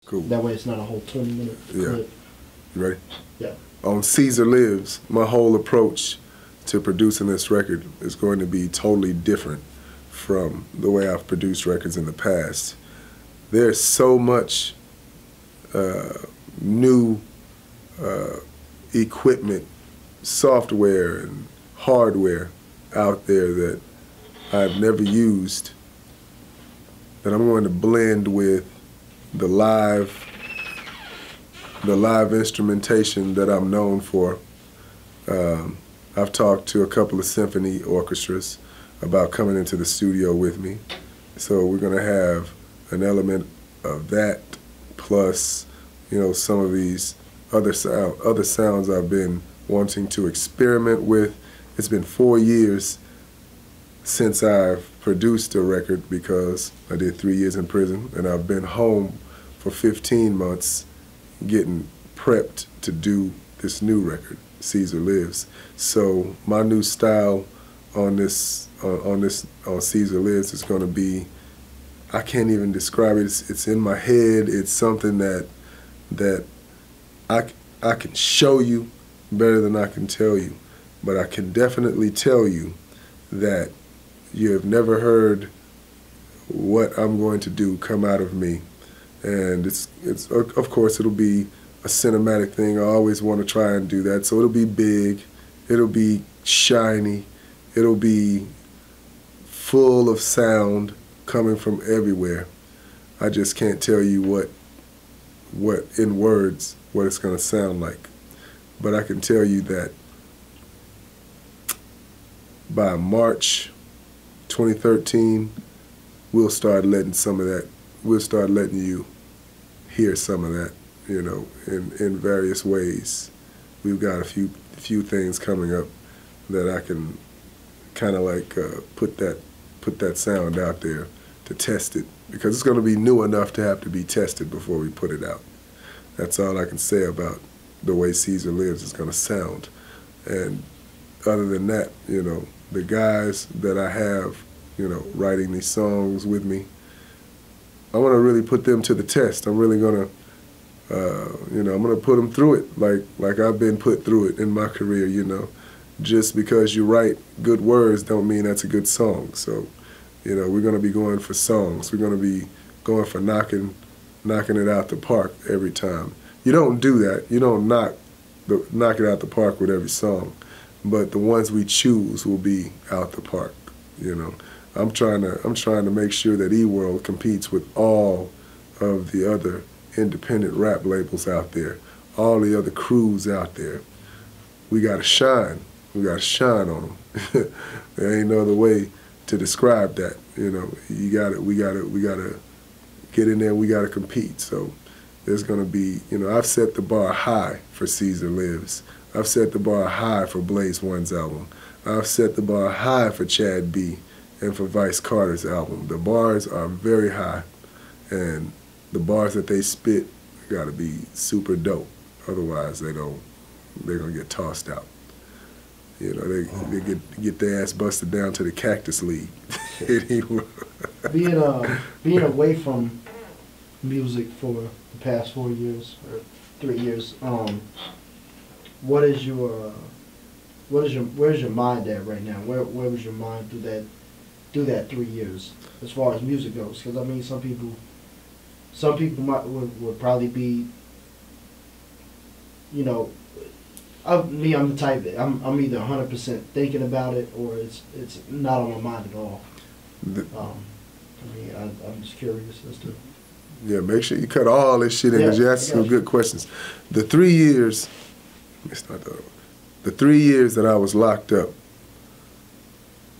Cool. That way it's not a whole 20-minute clip. You ready? Yeah. On Caesar Lives, my whole approach to producing this record is going to be totally different from the way I've produced records in the past. There's so much new equipment, software, and hardware out there that I've never used that I'm going to blend with the live instrumentation that I'm known for. I've talked to a couple of symphony orchestras about coming into the studio with me. So we're gonna have an element of that plus, you know, some of these other sounds I've been wanting to experiment with. It's been 4 years since I've produced a record because I did 3 years in prison, and I've been home for 15 months getting prepped to do this new record, Caesar Lives. So my new style on Caesar Lives is going to be, I can't even describe it. It's in my head. It's something that I can show you better than I can tell you, but I can definitely tell you that you have never heard what I'm going to do come out of me. And it's of course it'll be a cinematic thing. I always want to try and do that. So it'll be big, it'll be shiny, it'll be full of sound coming from everywhere. I just can't tell you what in words what it's going to sound like. But I can tell you that by March 2013, we'll start letting you hear some of that, you know, in various ways. We've got a few things coming up that I can kind of like put that sound out there to test it, because it's going to be new enough to have to be tested before we put it out. That's all I can say about the way Caesar Lives is going to sound. And other than that, you know, the guys that I have, you know, writing these songs with me, I want to really put them to the test. I'm really going to, you know, I'm going to put them through it like I've been put through it in my career, you know. Just because you write good words don't mean that's a good song. So, you know, we're going to be going for songs. We're going to be going for knocking it out the park every time. You don't do that. You don't knock it out the park with every song. But the ones we choose will be out the park, you know. I'm trying to make sure that eWorld competes with all of the other independent rap labels out there, all the other crews out there. We gotta shine. We gotta shine on them. There ain't no other way to describe that. You know, we gotta get in there. We gotta compete. So there's gonna be, you know, I've set the bar high for Caesar Lives. I've set the bar high for Blaze One's album. I've set the bar high for Chad B and for Vice Carter's album. The bars are very high, and the bars that they spit gotta be super dope. Otherwise, they're gonna get tossed out. You know, they get their ass busted down to the Cactus League. Being away from music for the past 4 years or 3 years, where's your mind at right now? Where was your mind through that 3 years as far as music goes? Because I mean, some people would probably be, you know, I'm the type that I'm either 100% thinking about it or it's not on my mind at all. I mean, I'm just curious as to. Yeah, make sure you cut all this shit in because you asked some good questions. The 3 years, the 3 years that I was locked up,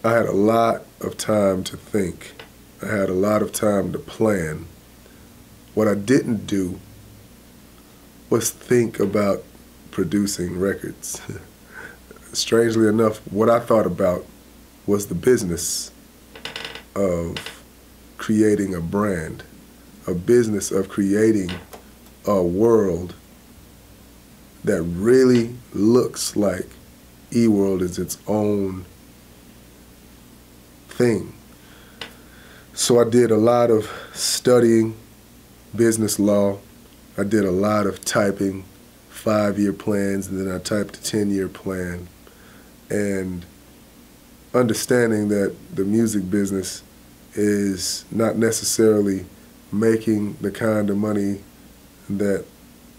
I had a lot of time to think. I had a lot of time to plan. What I didn't do was think about producing records. Strangely enough, what I thought about was the business of creating a brand, a business of creating a world that really looks like eWorld is its own thing. So I did a lot of studying business law, I did a lot of typing, 5-year plans, and then I typed a 10-year plan. And understanding that the music business is not necessarily making the kind of money that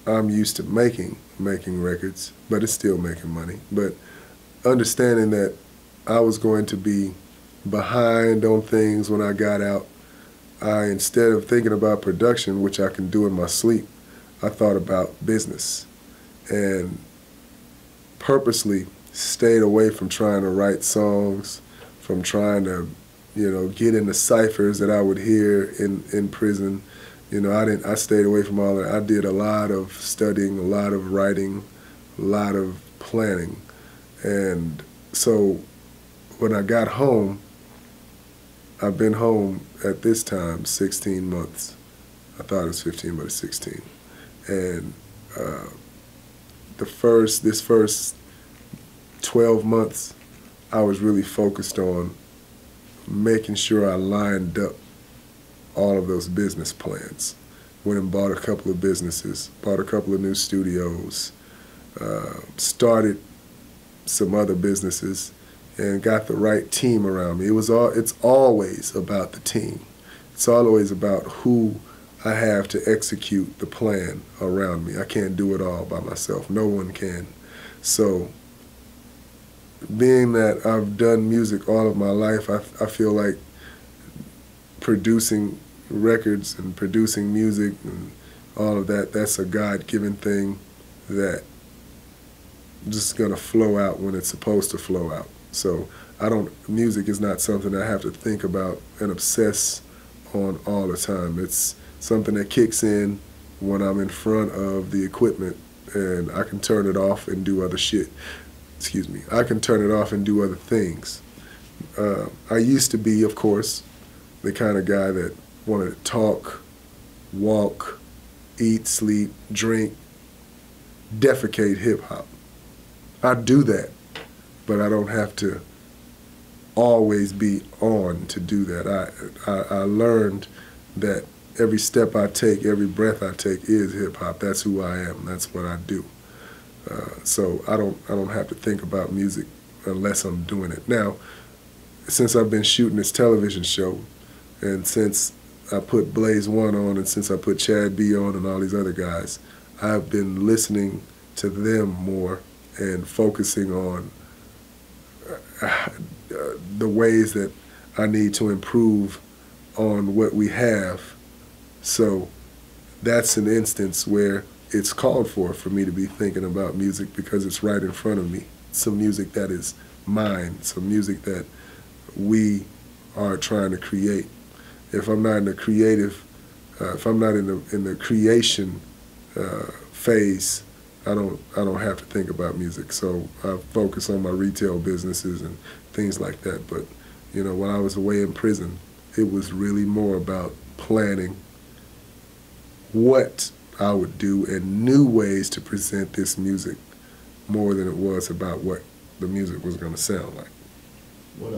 I'm used to making records, but it's still making money. But understanding that I was going to be behind on things when I got out, instead of thinking about production, which I can do in my sleep, I thought about business and purposely stayed away from trying to write songs, from trying to, get into ciphers that I would hear in prison. I stayed away from all that. I did a lot of studying, a lot of writing, a lot of planning. And so when I got home, I've been home at this time 16 months. I thought it was 15, but it's 16. And this first 12 months, I was really focused on making sure I lined up all of those business plans. Went and bought a couple of businesses, bought a couple of new studios, started some other businesses, and got the right team around me. It's always about the team. It's always about who I have to execute the plan around me. I can't do it all by myself. No one can. So being that I've done music all of my life, I feel like producing records and producing music and all of that, that's a God-given thing that just gonna flow out when it's supposed to flow out. So music is not something I have to think about and obsess on all the time. It's something that kicks in when I'm in front of the equipment and I can turn it off and do other shit. Excuse me. I can turn it off and do other things. I used to be, of course, the kind of guy that wanted to talk, walk, eat, sleep, drink, defecate hip-hop. I do that, but I don't have to always be on to do that. I learned that every step I take, every breath I take is hip-hop. That's who I am. That's what I do. So I don't have to think about music unless I'm doing it. Now, since I've been shooting this television show, and since I put Blaze One on, and since I put Chad B on and all these other guys, I've been listening to them more and focusing on the ways that I need to improve on what we have. So that's an instance where it's called for me to be thinking about music because it's right in front of me. Some music that is mine, some music that we are trying to create. If I'm not in the creative, if I'm not in the creation phase, I don't have to think about music. So I focus on my retail businesses and things like that. But when I was away in prison, it was really more about planning what I would do and new ways to present this music more than it was about what the music was going to sound like. What